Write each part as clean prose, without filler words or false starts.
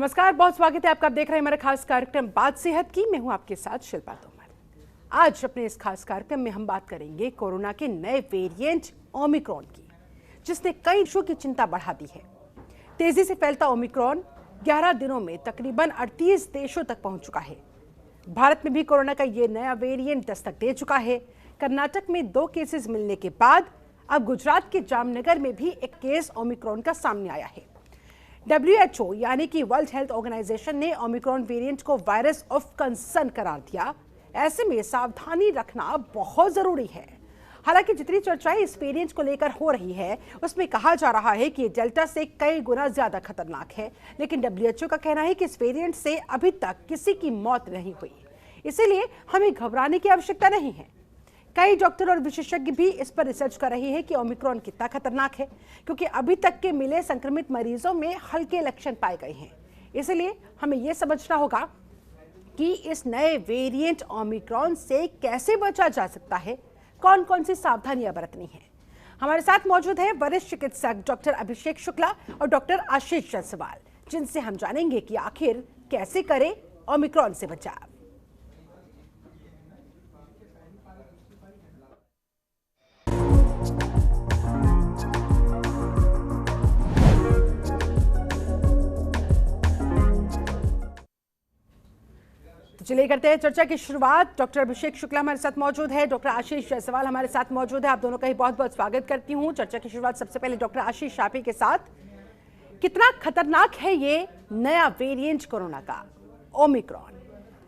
नमस्कार, बहुत स्वागत है आपका। आप देख रहे हैं हमारा खास कार्यक्रम बात सेहत की। मैं हूं आपके साथ शिल्पा तोमर। आज अपने इस खास कार्यक्रम में हम बात करेंगे कोरोना के नए वेरिएंट ओमिक्रॉन की, जिसने कई देशों की चिंता बढ़ा दी है। तेजी से फैलता ओमिक्रॉन 11 दिनों में तकरीबन 38 देशों तक पहुंच चुका है। भारत में भी कोरोना का ये नया वेरिएंट दस्तक दे चुका है। कर्नाटक में 2 केसेस मिलने के बाद अब गुजरात के जामनगर में भी एक केस ओमिक्रॉन का सामने आया है। WHO यानी कि वर्ल्ड हेल्थ ऑर्गेनाइजेशन ने ओमिक्रॉन वेरिएंट को वायरस ऑफ कंसर्न करार दिया। ऐसे में सावधानी रखना बहुत जरूरी है। हालांकि जितनी चर्चाएं इस वेरिएंट को लेकर हो रही है, उसमें कहा जा रहा है कि डेल्टा से कई गुना ज्यादा खतरनाक है, लेकिन WHO का कहना है कि इस वेरिएंट से अभी तक किसी की मौत नहीं हुई, इसीलिए हमें घबराने की आवश्यकता नहीं है। कई डॉक्टर और विशेषज्ञ भी इस पर रिसर्च कर रहे हैं कि ओमिक्रॉन कितना खतरनाक है, क्योंकि अभी तक के मिले संक्रमित मरीजों में हल्के लक्षण पाए गए हैं। इसलिए हमें यह समझना होगा कि इस नए वेरिएंट ओमिक्रॉन से कैसे बचा जा सकता है, कौन कौन सी सावधानियां बरतनी है। हमारे साथ मौजूद है वरिष्ठ चिकित्सक डॉक्टर अभिषेक शुक्ला और डॉक्टर आशीष जायसवाल, जिनसे हम जानेंगे कि आखिर कैसे करें ओमिक्रॉन से बचाव। चलिए करते हैं चर्चा की शुरुआत। डॉक्टर अभिषेक शुक्ला हमारे साथ मौजूद है, डॉक्टर आशीष जायसवाल हमारे साथ मौजूद है। आप दोनों का ही बहुत बहुत स्वागत करती हूं। चर्चा की शुरुआत सबसे पहले डॉक्टर आशीष आप ही के साथ। कितना खतरनाक है ये नया वेरिएंट कोरोना का ओमिक्रॉन?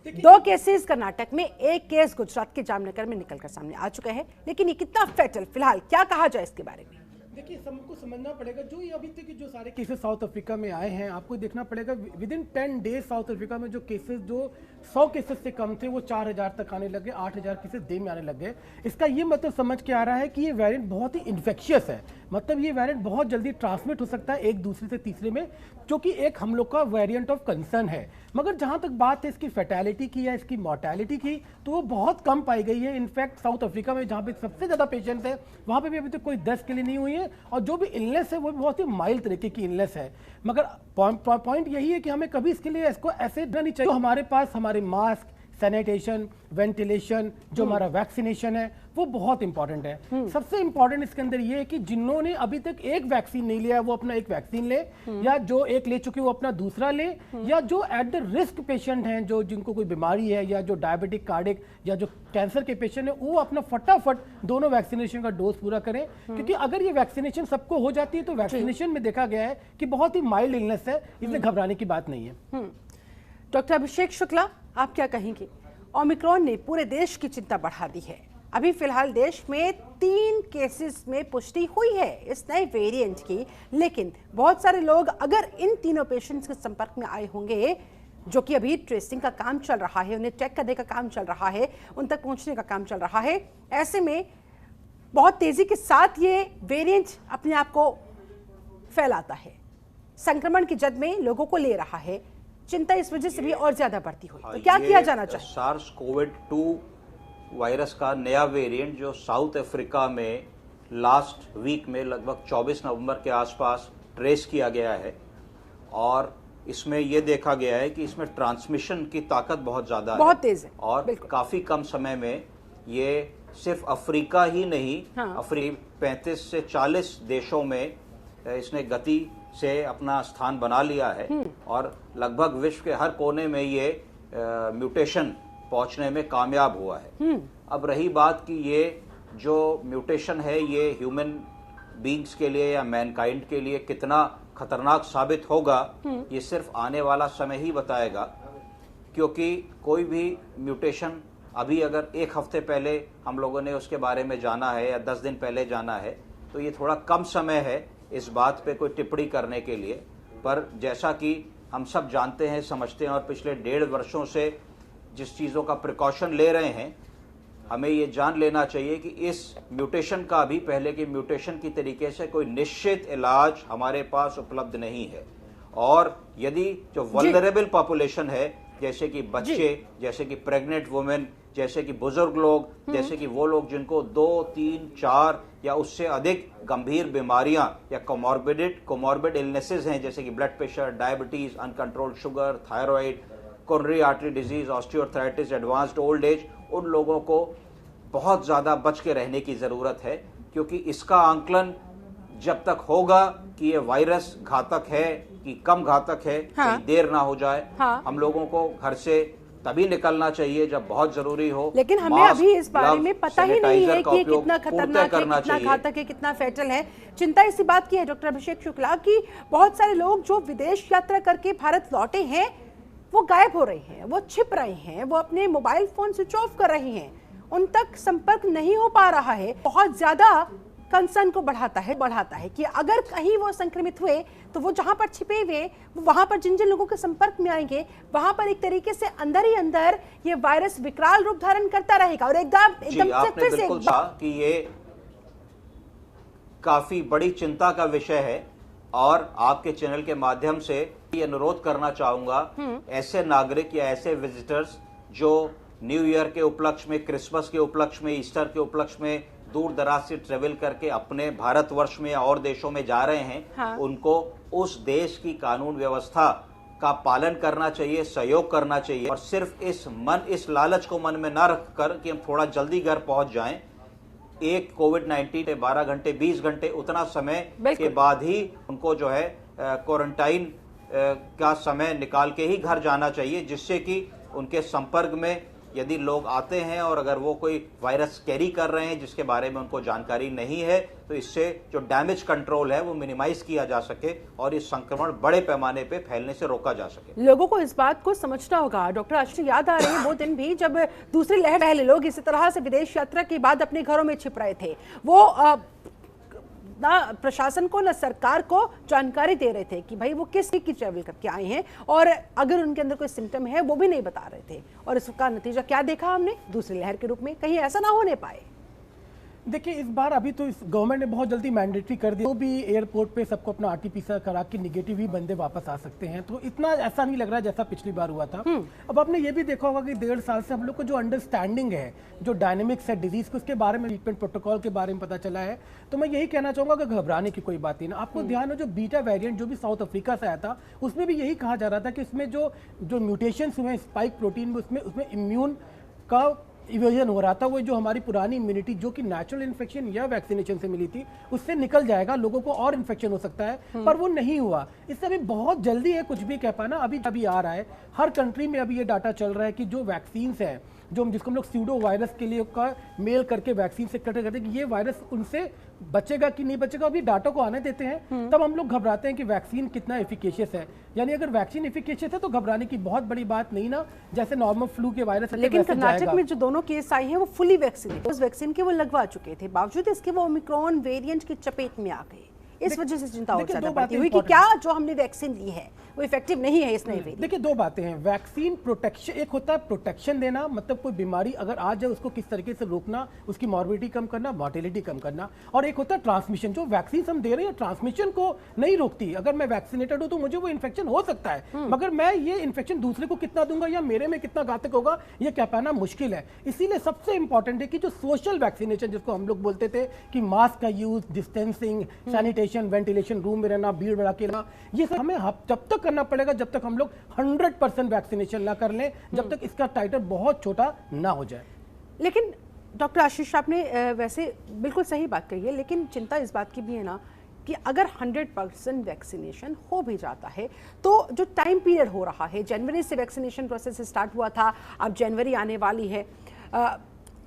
2 केसेस कर्नाटक में, 1 केस गुजरात के जामनगर में निकलकर सामने आ चुके हैं, लेकिन ये कितना फैटल, फिलहाल क्या कहा जाए इसके बारे में? देखिए, सबको समझना पड़ेगा जो ये अभी तक जो सारे केसेस साउथ अफ्रीका में आए हैं, आपको देखना पड़ेगा with in 10 days south Africa में जो केसेस जो 100 केसेस से कम थे वो 4000 तक आने लगे, 8000 केसेस दिन में आने लग गए। इसका ये मतलब समझ के आ रहा है कि ये वेरिएंट बहुत ही इन्फेक्शियस है, मतलब ये वेरिएंट बहुत जल्दी ट्रांसमिट हो सकता है एक दूसरे से तीसरे में, जो कि एक हम लोग का वेरिएंट ऑफ कंसर्न है। मगर जहां तक बात है इसकी फैटेलिटी की या इसकी मॉर्टेलिटी की, तो वो बहुत कम पाई गई है। इनफैक्ट साउथ अफ्रीका में जहां पे सबसे ज्यादा पेशेंट है, वहां पे भी अभी तक कोई 10 के लिए नहीं हुई है, और जो भी इलनेस है वो भी बहुत ही माइल्ड तरीके की इलनेस है। मगर पॉइंट यही है कि हमें कभी इसके लिए इसको ऐसे नहीं चाहिए। तो हमारे पास हमारे मास्क, सैनिटेशन, वेंटिलेशन, जो हमारा वैक्सीनेशन है वो बहुत इंपॉर्टेंट है। सबसे इंपॉर्टेंट इसके अंदर ये है कि जिन्होंने अभी तक एक वैक्सीन नहीं लिया है वो अपना एक वैक्सीन ले, या जो एक ले चुके वो अपना दूसरा ले, या जो एट द रिस्क पेशेंट हैं, जो जिनको कोई बीमारी है, या जो डायबिटिक, कार्डिक, या जो कैंसर के पेशेंट है, वो अपना फटाफट दोनों वैक्सीनेशन का डोज पूरा करें। क्योंकि अगर ये वैक्सीनेशन सबको हो जाती है तो वैक्सीनेशन में देखा गया है कि बहुत ही माइल्ड इलनेस है, इसलिए घबराने की बात नहीं है। डॉक्टर अभिषेक शुक्ला, आप क्या कहेंगे? ओमिक्रॉन ने पूरे देश की चिंता बढ़ा दी है। अभी फिलहाल देश में 3 केसेस में पुष्टि हुई है इस नए वेरिएंट की, लेकिन बहुत सारे लोग अगर इन तीनों पेशेंट्स के संपर्क में आए होंगे, जो कि अभी ट्रेसिंग का काम चल रहा है, उन्हें चेक करने का काम चल रहा है, उन तक पहुंचने का काम चल रहा है, ऐसे में बहुत तेजी के साथ ये वेरिएंट अपने आप को फैलाता है, संक्रमण की जद में लोगों को ले रहा है। चिंता इस वजह से भी और ज्यादा बढ़ती हुई, तो क्या किया जाना चाहिए? SARS-CoV-2 वायरस का नया वेरिएंट जो साउथ अफ्रीका में लास्ट वीक में लगभग 24 नवंबर के आसपास ट्रेस किया गया है, और इसमें यह देखा गया है कि इसमें ट्रांसमिशन की ताकत बहुत ज्यादा बहुत तेज है, और काफी कम समय में ये सिर्फ अफ्रीका ही नहीं, हाँ। 35 से 40 देशों में इसने गति से अपना स्थान बना लिया है, और लगभग विश्व के हर कोने में ये म्यूटेशन पहुंचने में कामयाब हुआ है। अब रही बात कि ये जो म्यूटेशन है ये ह्यूमन बीइंग्स के लिए या मैनकाइंड के लिए कितना खतरनाक साबित होगा, ये सिर्फ आने वाला समय ही बताएगा। क्योंकि कोई भी म्यूटेशन अभी अगर 1 हफ्ते पहले हम लोगों ने उसके बारे में जाना है या 10 दिन पहले जाना है, तो ये थोड़ा कम समय है इस बात पे कोई टिप्पणी करने के लिए। पर जैसा कि हम सब जानते हैं, समझते हैं, और पिछले 1.5 वर्षों से जिस चीज़ों का प्रिकॉशन ले रहे हैं, हमें ये जान लेना चाहिए कि इस म्यूटेशन का भी पहले की म्यूटेशन की तरीके से कोई निश्चित इलाज हमारे पास उपलब्ध नहीं है। और यदि जो वल्नरेबल पॉपुलेशन है जैसे कि बच्चे, जैसे कि प्रेग्नेंट वुमेन, जैसे कि बुजुर्ग लोग, जैसे कि वो लोग जिनको 2, 3, 4 या उससे अधिक गंभीर बीमारियां या कोमॉर्बिड इलनेसेस हैं, जैसे कि blood pressure, diabetes, uncontrolled sugar, thyroid, coronary artery disease, osteoarthritis, advanced old age, उन लोगों को बहुत ज्यादा बच के रहने की जरूरत है, क्योंकि इसका आंकलन जब तक होगा कि ये वायरस घातक है कि कम घातक है, कहीं देर ना हो जाए। हम लोगों को घर से तभी निकलना चाहिए जब बहुत जरूरी हो, लेकिन हमें अभी इस बारे में पता ही नहीं है कि कितना खतरनाक है, कितना घातक है, कितना फैटल है। चिंता इसी बात की है डॉक्टर अभिषेक शुक्ला की बहुत सारे लोग जो विदेश यात्रा करके भारत लौटे हैं वो गायब हो रहे हैं, वो छिप रहे हैं, वो अपने मोबाइल फोन स्विच ऑफ कर रहे हैं, उन तक संपर्क नहीं हो पा रहा है। बहुत ज्यादा कंसर्न को बढ़ाता है कि अगर कहीं वो संक्रमित हुए तो वो जहां पर छिपे हुए, वहां पर जिन जिन लोगों के संपर्क में आएंगे वहां पर एक तरीके से अंदर ही अंदर ये वायरस विकराल रूप धारण करता रहेगा। और एकदम से फिर से कि ये काफी बड़ी चिंता का विषय है, और आपके चैनल के माध्यम से ये अनुरोध करना चाहूंगा ऐसे नागरिक या ऐसे विजिटर्स जो न्यू ईयर के उपलक्ष्य में, क्रिसमस के उपलक्ष्य में, ईस्टर के उपलक्ष्य में दूर दराज से ट्रेवल करके अपने भारतवर्ष में या और देशों में जा रहे हैं, उनको उस देश की कानून व्यवस्था का पालन करना चाहिए, सहयोग करना चाहिए, और सिर्फ इस लालच को मन में न रखकर कि हम थोड़ा जल्दी घर पहुंच जाएं। एक कोविड-19 के 12 घंटे 20 घंटे उतना समय के बाद ही उनको जो है क्वारंटाइन का समय निकाल के ही घर जाना चाहिए, जिससे कि उनके संपर्क में यदि लोग आते हैं और अगर वो कोई वायरस कैरी कर रहे हैं जिसके बारे में उनको जानकारी नहीं है, तो इससे जो डैमेज कंट्रोल है वो मिनिमाइज किया जा सके और इस संक्रमण बड़े पैमाने पे फैलने से रोका जा सके। लोगों को इस बात को समझना होगा। डॉक्टर आशीष, याद आ रही है वो दिन भी जब दूसरी लहर पहले लोग इसी तरह से विदेश यात्रा के बाद अपने घरों में छिप रहे थे, वो ना प्रशासन को ना सरकार को जानकारी दे रहे थे कि भाई वो किस की ट्रैवल करके आए हैं, और अगर उनके अंदर कोई सिम्टम है वो भी नहीं बता रहे थे। और इसका नतीजा क्या देखा हमने दूसरी लहर के रूप में? कहीं ऐसा ना होने पाए। देखिए, इस बार अभी तो इस गवर्नमेंट ने बहुत जल्दी मैंडेटरी कर दिया, तो भी एयरपोर्ट पे सबको अपना आरटी-पीसीआर करा के निगेटिव ही बंदे वापस आ सकते हैं, तो इतना ऐसा नहीं लग रहा है जैसा पिछली बार हुआ था। अब आपने ये भी देखा होगा कि 1.5 साल से हम लोग को जो अंडरस्टैंडिंग है, जो डायनेमिक्स है डिजीज को, उसके बारे में, ट्रीटमेंट प्रोटोकॉल के बारे में पता चला है, तो मैं यही कहना चाहूंगा कि घबराने की कोई बात नहीं ना। आपको ध्यान हो जो बीटा वेरिएंट जो भी साउथ अफ्रीका से आया था, उसमें भी यही कहा जा रहा था कि इसमें जो म्यूटेशन हुए स्पाइक प्रोटीन में, उसमें इम्यून का इवेजन हो रहा था। वो जो हमारी पुरानी इम्यूनिटी जो कि नेचुरल इन्फेक्शन या वैक्सीनेशन से मिली थी उससे निकल जाएगा, लोगों को और इन्फेक्शन हो सकता है, पर वो नहीं हुआ। इससे अभी बहुत जल्दी है कुछ भी कह पाना। अभी आ रहा है, हर कंट्री में अभी ये डाटा चल रहा है कि जो वैक्सीन है, जो जिसको हम लोग स्यूडो वायरस के लिए का मेल करके वैक्सीन से करते हैं कि ये वायरस उनसे बचेगा कि नहीं बचेगा, अभी डाटा को आने देते हैं, तब हम लोग घबराते हैं कि वैक्सीन कितना एफिकेशियस है। यानी अगर वैक्सीन एफिकेशियस है तो घबराने की बहुत बड़ी बात नहीं ना, जैसे नॉर्मल फ्लू के वायरस। लेकिन कर्नाटक में जो दोनों केस आए हैं वो फुली वैक्सीनेटेड, उस वैक्सीन के वो लगवा चुके थे, बावजूद इसके वो ओमिक्रॉन वेरिएंट की चपेट में आ गए। इस वजह से चिंता और ज्यादा बढ़ती हुई कि क्या जो हमने वैक्सीन ली है वो इफेक्टिव नहीं है इस नए वेरिएंट। देखिए, दो बातें हैं। वैक्सीन प्रोटेक्शन, एक होता है प्रोटेक्शन देना, मतलब कोई बीमारी अगर आ जाए उसको किस तरीके से रोकना, उसकी मॉर्बिडिटी कम करना, मॉर्टेलिटी कम करना, और एक होता है ट्रांसमिशन। जो वैक्सीन हम दे रहे हैं ट्रांसमिशन को नहीं रोकती। अगर मैं वैक्सीनेटेड हूं तो मुझे वो इन्फेक्शन हो सकता है, मगर मैं ये इन्फेक्शन दूसरे को कितना दूंगा या मेरे में कितना घातक होगा ये कह पाना मुश्किल है। इसीलिए सबसे इंपॉर्टेंट है कि जो सोशल वैक्सीनेशन, जिसको हम लोग बोलते थे कि मास्क का use, distancing, sanitation, ventilation, room में रहना, भीड़ भड़ा के ना, ये सब हमें जब तक करना पड़ेगा जब तक हम लोग 100% वैक्सीनेशन ना कर लें, जब तक इसका टाइटर बहुत छोटा ना हो जाए। लेकिन डॉक्टर आशीष, आपने वैसे बिल्कुल सही बात कही है, लेकिन चिंता इस बात की भी है ना कि अगर 100% वैक्सीनेशन हो भी जाता है तो जो टाइम पीरियड हो रहा है, जनवरी से वैक्सीनेशन प्रोसेस स्टार्ट हुआ था, अब जनवरी आने वाली है,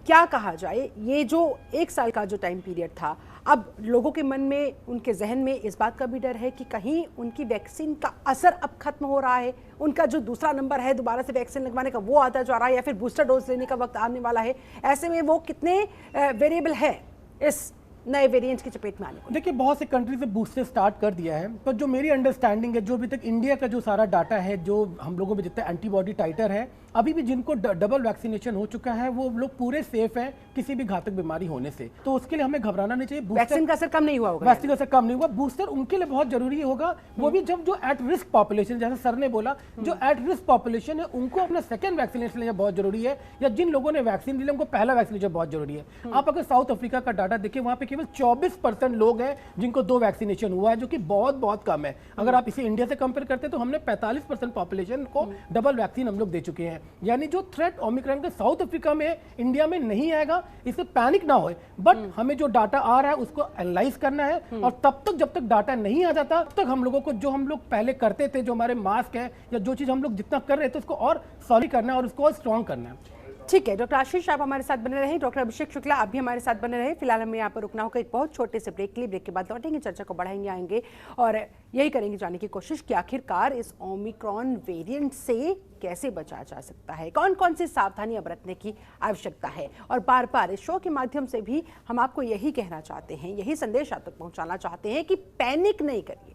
क्या कहा जाए, ये जो 1 साल का जो टाइम पीरियड था, अब लोगों के मन में, उनके जहन में इस बात का भी डर है कि कहीं उनकी वैक्सीन का असर अब खत्म हो रहा है, उनका जो दूसरा नंबर है दोबारा से वैक्सीन लगवाने का वो आता जा रहा है, या फिर बूस्टर डोज लेने का वक्त आने वाला है। ऐसे में वो कितने वेरिएबल है इस नए वेरिएंट की चपेट में आने को? देखिए, बहुत से कंट्री से बूस्टर स्टार्ट कर दिया है, पर जो मेरी अंडरस्टैंडिंग है, जो अभी तक इंडिया का जो सारा डाटा है, जो हम लोगों में जितना एंटीबॉडी टाइटर है, अभी भी जिनको डबल वैक्सीनेशन हो चुका है वो लोग पूरे सेफ हैं किसी भी घातक बीमारी होने से, तो उसके लिए हमें घबराना नहीं चाहिए। वैक्सीन का असर कम नहीं हुआ होगा, वैक्सीन का असर कम नहीं हुआ, बूस्टर उनके लिए बहुत जरूरी होगा, वो भी जब जो एट रिस्क पॉपुलेशन, जैसे सर ने बोला, जो एट रिस्क पॉपुलेशन है उनको अपना सेकंड वैक्सीनेशन लेना बहुत जरूरी है, या जिन लोगों ने वैक्सीन लिया उनको पहला वैक्सीनेशन बहुत जरूरी है। आप अगर साउथ अफ्रीका का डाटा देखिए, वहां पे केवल 24% लोग हैं जिनको 2 वैक्सीनेशन हुआ है, जो कि बहुत बहुत कम है। अगर आप इसे इंडिया से कंपेयर करते हैं तो हमने 45% पॉपुलेशन को डबल वैक्सीन हम लोग दे चुके हैं। यानी जो थ्रेट ओमिक्रॉन के साउथ अफ्रीका में इंडिया में नहीं आएगा, इससे पैनिक ना हो, बट हमें जो डाटा आ रहा है उसको एनालाइज करना है, और तब तक जब तक डाटा नहीं आ जाता तब तक हम लोगों को जो हम लोग पहले करते थे, जो हमारे मास्क है या जो चीज हम लोग जितना कर रहे थे उसको और सॉलिड करना है और उसको और स्ट्रॉन्ग करना है। ठीक है डॉक्टर आशीष, आप हमारे साथ बने रहे। डॉक्टर अभिषेक शुक्ला, आप भी हमारे साथ बने रहे। फिलहाल हमें यहाँ पर रुकना होगा एक बहुत छोटे से ब्रेक के लिए। ब्रेक के बाद लौटेंगे, चर्चा को बढ़ाएंगे, आएंगे और यही करेंगे जानने की कोशिश कि आखिरकार इस ओमिक्रॉन वेरिएंट से कैसे बचा जा सकता है, कौन कौन सी सावधानियां बरतने की आवश्यकता है। और बार बार इस शो के माध्यम से भी हम आपको यही कहना चाहते हैं, यही संदेश आप तक पहुंचाना चाहते हैं कि पैनिक नहीं करिए,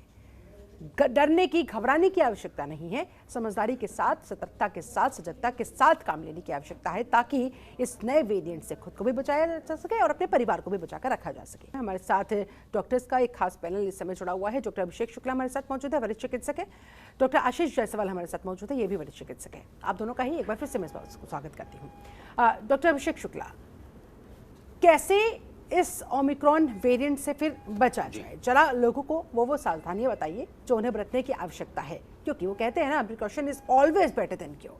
डरने की, घबराने की आवश्यकता नहीं है। समझदारी के साथ, सतर्कता के साथ, सजगता के साथ काम लेने की आवश्यकता है, ताकि इस नए वेरिएंट से खुद को भी बचाया जा सके और अपने परिवार को भी बचाकर रखा जा सके। हमारे साथ डॉक्टर्स का एक खास पैनल इस समय जुड़ा हुआ है। डॉक्टर अभिषेक शुक्ला हमारे साथ मौजूद है, वरिष्ठ चिकित्सक है। डॉक्टर आशीष जायसवाल हमारे साथ मौजूद है, ये भी वरिष्ठ चिकित्सक है। आप दोनों का ही एक बार फिर से मैं स्वागत करती हूँ। डॉक्टर अभिषेक शुक्ला, कैसे इस ओमिक्रॉन वेरिएंट से फिर बचा जाए, जरा लोगों को वो सावधानियां बताइए जो उन्हें बरतने की आवश्यकता है, क्योंकि वो कहते हैं ना, precaution is always better than cure.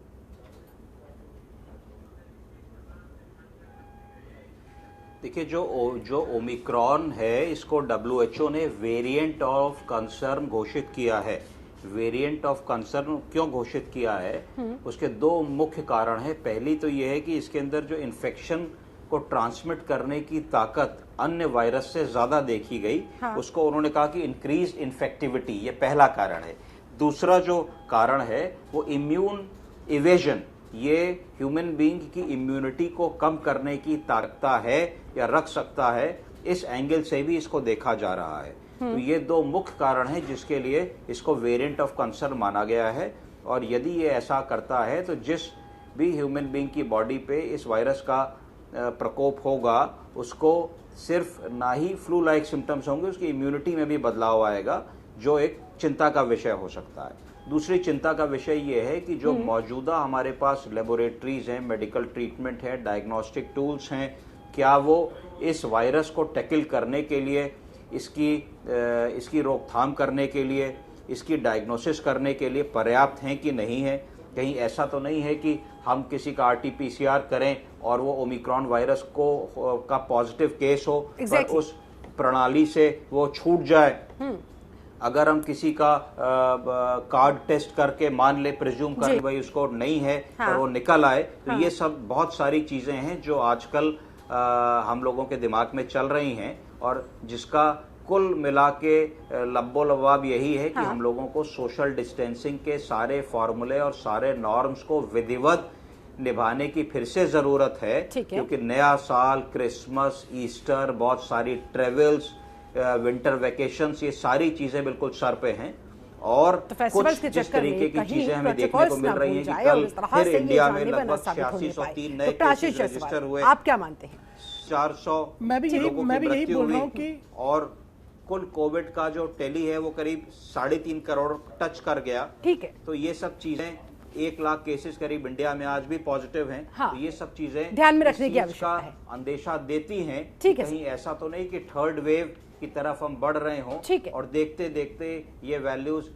देखिए, जो ओमिक्रॉन है इसको WHO ने वेरिएंट ऑफ कंसर्न घोषित किया है। वेरिएंट ऑफ कंसर्न क्यों घोषित किया है, उसके 2 मुख्य कारण हैं। पहली तो यह है कि इसके अंदर जो इन्फेक्शन को ट्रांसमिट करने की ताकत अन्य वायरस से ज्यादा देखी गई। हाँ। उसको उन्होंने कहा कि इंक्रीज इन्फेक्टिविटी, ये पहला कारण है। दूसरा जो कारण है वो इम्यून इवेजन, ये ह्यूमन बीइंग की इम्यूनिटी को कम करने की ताकत है या रख सकता है, इस एंगल से भी इसको देखा जा रहा है। तो ये 2 मुख्य कारण हैं जिसके लिए इसको वेरिएंट ऑफ कंसर्न माना गया है। और यदि ये ऐसा करता है तो जिस भी ह्यूमन बीइंग की बॉडी पे इस वायरस का प्रकोप होगा, उसको सिर्फ ना ही फ्लू लाइक सिम्टम्स होंगे, उसकी इम्यूनिटी में भी बदलाव आएगा, जो एक चिंता का विषय हो सकता है। दूसरी चिंता का विषय ये है कि जो मौजूदा हमारे पास लेबोरेटरीज हैं, मेडिकल ट्रीटमेंट है, डायग्नोस्टिक टूल्स हैं, क्या वो इस वायरस को टैकल करने के लिए, इसकी रोकथाम करने के लिए, इसकी डायग्नोसिस करने के लिए पर्याप्त हैं कि नहीं है। कहीं ऐसा तो नहीं है कि हम किसी का RT-PCR करें और वो ओमिक्रॉन वायरस का पॉजिटिव केस हो, पर उस प्रणाली से वो छूट जाए। अगर हम किसी का कार्ड टेस्ट करके मान ले, प्रिज्यूम कर भाई उसको नहीं है, पर वो निकल आए, तो ये सब बहुत सारी चीजें हैं जो आजकल हम लोगों के दिमाग में चल रही हैं, और जिसका कुल मिला के लब्बो लबाब यही है कि हम लोगों को सोशल डिस्टेंसिंग के सारे फॉर्मूले और सारे नॉर्म्स को विधिवत निभाने की फिर से जरूरत है, क्योंकि नया साल, क्रिसमस, ईस्टर, बहुत सारी ट्रेवल्स, विंटर वेकेशंस, ये सारी चीजें बिल्कुल सर पे हैं। और तो कुछ जिस तरीके की चीजें हमें देखने को मिल रही हैं कि कल फिर इंडिया में लगभग 8603 नए केसेस रजिस्टर हुए। आप क्या मानते हैं? 400 मैं भी यही बोल रहा हूं कि, और कुल कोविड का जो टेली है वो करीब 3.5 करोड़ टच कर गया। ठीक है, तो ये सब चीजें, 1 लाख केसेस करीब इंडिया में आज भी पॉजिटिव हैं। हाँ, तो ये सब चीजें ध्यान में रखने की आवश्यकता है, अंदेशा देती हैं। कहीं ऐसा तो नहीं कि थर्ड वेव की तरफ हम बढ़ रहे हों और देखते देखते ये वैल्यूज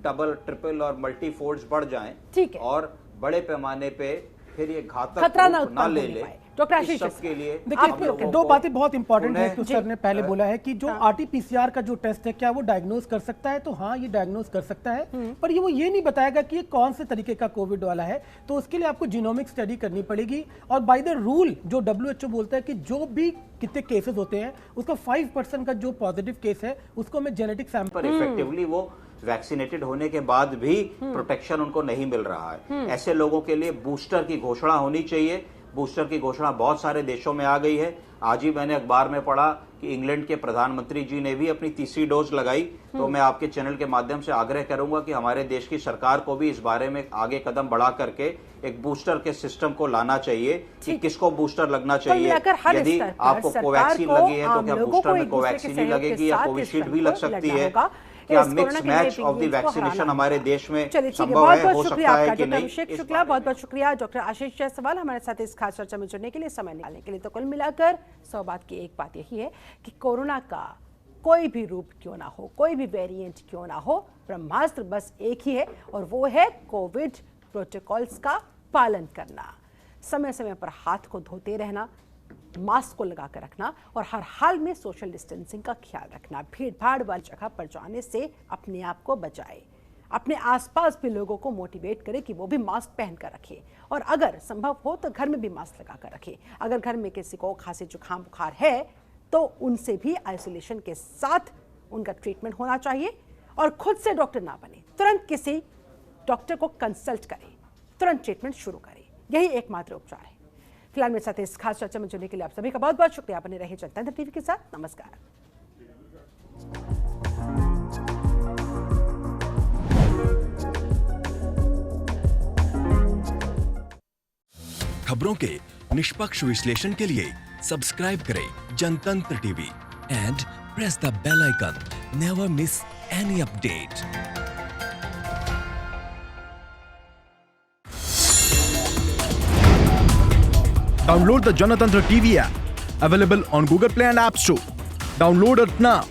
डबल, ट्रिपल और मल्टीफोल्ड्स बढ़ जाएं और बड़े पैमाने पे फिर ये घातक ना ले। डॉक्टर आशीष के लिए देखिए, 2 बातें बहुत इंपॉर्टेंट है कि सर ने पहले बोला है कि जो RT-PCR का जो टेस्ट है, क्या वो डायग्नोज कर सकता है? तो हाँ, ये डायग्नोज कर सकता है, पर वो ये नहीं बताएगा कि ये कौन से तरीके का कोविड वाला है। तो उसके लिए आपको जीनोमिक स्टडी करनी पड़ेगी, और बाय द रूल जो WHO बोलता है कि जो भी कितने केसेस होते हैं उसका 5% का जो पॉजिटिव केस है उसको हमें जेनेटिक सैंपल इफेक्टिवली वो वैक्सीनेटेड होने के बाद भी प्रोटेक्शन उनको नहीं मिल रहा है। ऐसे लोगों के लिए बूस्टर की घोषणा होनी चाहिए। बूस्टर की घोषणा बहुत सारे देशों में आ गई है। आज ही मैंने अखबार में पढ़ा कि इंग्लैंड के प्रधानमंत्री जी ने भी अपनी तीसरी डोज लगाई। तो मैं आपके चैनल के माध्यम से आग्रह करूंगा कि हमारे देश की सरकार को भी इस बारे में आगे कदम बढ़ा करके एक बूस्टर के सिस्टम को लाना चाहिए कि किसको बूस्टर लगना चाहिए। यदि आपको कोवैक्सीन लगी है तो क्या बूस्टर में कोवैक्सीन ही लगेगी या कोविशील्ड भी लग सकती है? क्या mix match of the vaccination हमारे देश में संभव है, हो सकता है कि नहीं? अभिषेक शुक्ला, बहुत बहुत शुक्रिया। डॉक्टर आशीष जायसवाल हमारे साथ इस खास चर्चा में जुड़ने के लिए, समय निकालने के लिए। तो कुल मिलाकर 100 बात की एक बात यही है कि कोरोना का कोई भी रूप क्यों ना हो, कोई भी वेरिएंट क्यों ना हो, ब्रह्मास्त्र बस एक ही है और वो है कोविड प्रोटोकॉल्स का पालन करना, समय समय पर हाथ को धोते रहना, मास्क को लगा कर रखना और हर हाल में सोशल डिस्टेंसिंग का ख्याल रखना। भीड़ भाड़ वाली जगह पर जाने से अपने आप को बचाए, अपने आसपास भी लोगों को मोटिवेट करे कि वो भी मास्क पहन कर रखे और अगर संभव हो तो घर में भी मास्क लगा कर रखे। अगर घर में किसी को खांसी जुकाम बुखार है तो उनसे भी आइसोलेशन के साथ उनका ट्रीटमेंट होना चाहिए और खुद से डॉक्टर ना बने, तुरंत किसी डॉक्टर को कंसल्ट करें, तुरंत ट्रीटमेंट शुरू करें। यही एकमात्र उपचार है। फिलहाल मेरे साथ इस खास चर्चा में जुड़ने के लिए आप सभी का बहुत बहुत शुक्रिया। बने रहे जनतंत्र टीवी के साथ। नमस्कार। खबरों के निष्पक्ष विश्लेषण के लिए सब्सक्राइब करें Janatantra TV and press the bell icon. Never miss any update. Download the Janatantra TV app, available on Google Play and App Store. Download it now.